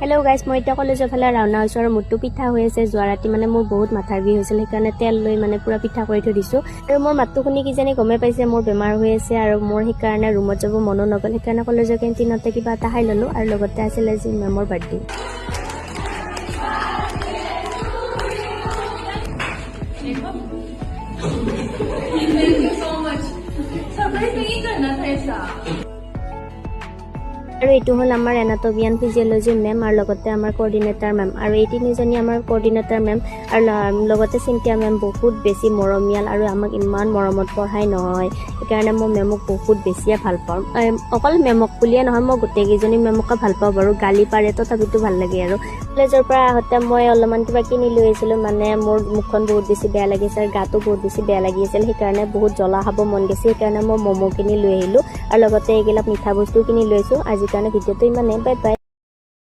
Hello' guys, মই এতিয়া কলেজৰ ফালে ৰাওনা হৈছোঁ আৰু মোৰতো পিঠা হৈ আছে। যোৱা ৰাতি মানে মোৰ বহুত মাথাৰ বিষ হৈছিল, সেইকাৰণে তেল লৈ মানে পুৰা পিঠা কৰি থৈ দিছোঁ। আৰু মোৰ মাতটো শুনি কিজানি গমেই পাইছে মোৰ বেমাৰ হৈ আছে আৰু মোৰ সেইকাৰণে ৰুমত যাব মনো নগ'ল। সেইকাৰণে কলেজৰ কেণ্টিনতে কিবা এটা খাই ল'লোঁ আৰু লগতে আছিলে আজি মেমৰ বাৰ্থডে। আৰু এইটো হ'ল আমাৰ এনাটমিয়ান ফিজিঅ'লজি মেম আৰু লগতে আমাৰ কোঅৰ্ডিনেটাৰ মেম। আৰু এই তিনিজনী আমাৰ কোঅৰ্ডিনেটাৰ মেম আৰু লগতে চিন্তিয়া মেম বহুত বেছি মৰমীয়াল আৰু আমাক ইমান মৰমত পঢ়াই নহয়। সেইকাৰণে মই মেমক বহুত বেছিয়ে ভাল পাওঁ। অকল মেমক বুলিয়ে নহয়, মই গোটেইকেইজনী মেমকে ভাল পাওঁ বাৰু। গালি পাৰে তথাপিতো ভাল লাগে আৰু। কলেজৰ পৰা আহোঁতে মই অলপমান কিবা কিনি লৈ আহিছিলোঁ, মানে মোৰ মুখখন বহুত বেছি বেয়া লাগিছে আৰু গাটো বহুত বেছি বেয়া লাগি আছিল। সেইকাৰণে বহুত জ্বলা খাব মন গৈছে, সেইকাৰণে মই ম'ম' কিনি লৈ আহিলোঁ আৰু লগতে এইগিলাক মিঠা বস্তু কিনি লৈছোঁ। আজিৰ কাৰণে ভিডিঅ'টো ইমানেই, বাই বাই।